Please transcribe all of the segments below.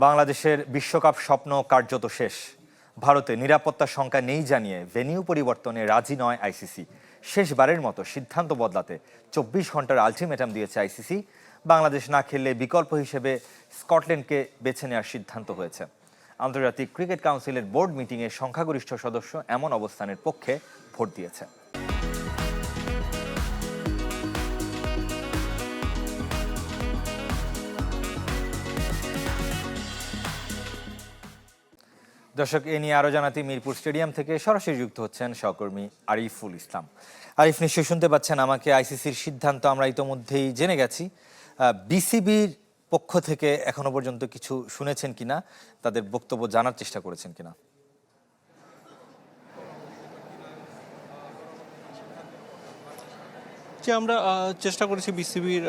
বাংলাদেশের বিশ্বকাপ স্বপ্ন কার্যত শেষ। ভারতে নিরাপত্তার শঙ্কা নেই জানিয়ে ভেন্যু পরিবর্তনে রাজি নয় আইসিসি। শেষবারের মতো সিদ্ধান্ত বদলাতে 24 ঘন্টার আলটিমেটাম দিয়েছে আইসিসি। বাংলাদেশ না খেললে বিকল্প হিসেবে স্কটল্যান্ডকে বেছে নেওয়ার সিদ্ধান্ত হয়েছে। আন্তর্জাতিক ক্রিকেট কাউন্সিলের বোর্ড মিটিংয়ে সংখ্যাগরিষ্ঠ সদস্য এমন অবস্থানের পক্ষে ভোট দিয়েছে। দর্শক, এ নিয়ে আরো জানাতে মিরপুর স্টেডিয়াম থেকে সরাসরি যুক্ত হচ্ছেন সহকর্মী আরিফুল ইসলাম। আরিফ, নিশ্চয়ই শুনতে পাচ্ছেন আমাকে। আইসিসির সিদ্ধান্ত আমরা ইতোমধ্যেই জেনে গেছি। বিসিবির পক্ষ থেকে এখনো পর্যন্ত কিছু শুনেছেন কিনা, তাদের বক্তব্য জানার চেষ্টা করেছেন কিনা? যে আমরা চেষ্টা করেছি বিসিবির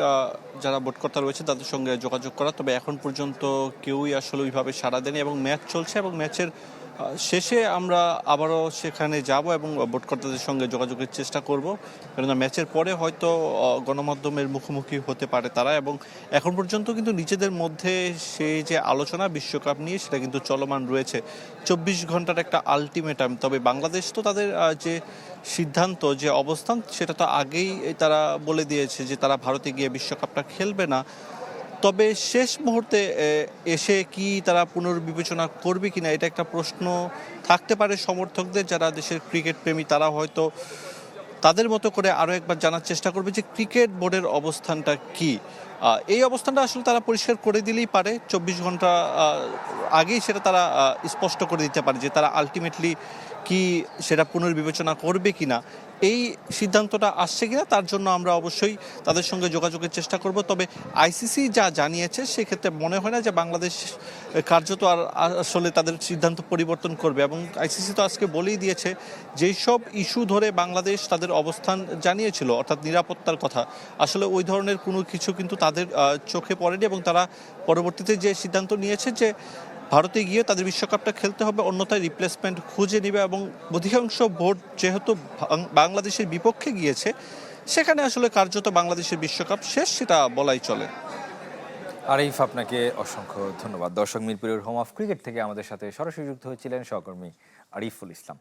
যারা বোর্ডকর্তা রয়েছে তাদের সঙ্গে যোগাযোগ করা, তবে এখন পর্যন্ত কেউই আসলে ওইভাবে সাড়া দেয়নি এবং ম্যাচ চলছে এবং ম্যাচের শেষে আমরা আবারও সেখানে যাব এবং বোর্ডকর্তাদের সঙ্গে যোগাযোগের চেষ্টা করব, কেননা ম্যাচের পরে হয়তো গণমাধ্যমের মুখোমুখি হতে পারে তারা। এবং এখন পর্যন্ত কিন্তু নিজেদের মধ্যে সেই যে আলোচনা বিশ্বকাপ নিয়ে সেটা কিন্তু চলমান রয়েছে। 24 ঘন্টার একটা আলটিমেটাম, তবে বাংলাদেশ তো তাদের যে সিদ্ধান্ত, যে অবস্থান, সেটা তো আগেই তারা বলে দিয়েছে যে তারা ভারতে গিয়ে বিশ্বকাপটা খেলবে না। তবে শেষ মুহূর্তে এসে কি তারা পুনর্বিবেচনা করবে কিনা, এটা একটা প্রশ্ন থাকতে পারে সমর্থকদের। যারা দেশের ক্রিকেট প্রেমী তারা হয়তো তাদের মতো করে আরও একবার জানার চেষ্টা করবে যে ক্রিকেট বোর্ডের অবস্থানটা কি। এই অবস্থানটা আসলে তারা পরিষ্কার করে দিলেই পারে, 24 ঘন্টা আগেই সেটা তারা স্পষ্ট করে দিতে পারে যে তারা আলটিমেটলি কি সেটা পুনর্বিবেচনা করবে কিনা। এই সিদ্ধান্তটা আসছে কিনা তার জন্য আমরা অবশ্যই তাদের সঙ্গে যোগাযোগের চেষ্টা করব। তবে আইসিসি যা জানিয়েছে সেক্ষেত্রে মনে হয় না যে বাংলাদেশ কার্যত আর আসলে তাদের সিদ্ধান্ত পরিবর্তন করবে। এবং আইসিসি তো আজকে বলেই দিয়েছে যেই সব ইস্যু ধরে বাংলাদেশ তাদের অবস্থান জানিয়েছিল, অর্থাৎ নিরাপত্তার কথা, আসলে ওই ধরনের কোনো কিছু কিন্তু তাদের চোখে পড়েনি এবং তারা পরবর্তীতে যে সিদ্ধান্ত নিয়েছে যে ভারতে গিয়ে তাদের বিশ্বকাপটা খেলতে হবে, অন্যথায় রিপ্লেসমেন্ট খুঁজে নেবে। এবং অধিকাংশ ভোট যেহেতু বাংলাদেশের বিপক্ষে গিয়েছে, সেখানে আসলে কার্যত বাংলাদেশের বিশ্বকাপ শেষ, সেটা বলাই চলে। আরিফ, আপনাকে অসংখ্য ধন্যবাদ। দর্শক, মিরপুরের হোম অফ ক্রিকেট থেকে আমাদের সাথে সরাসরি যুক্ত হয়েছিলেন সহকর্মী আরিফুল ইসলাম।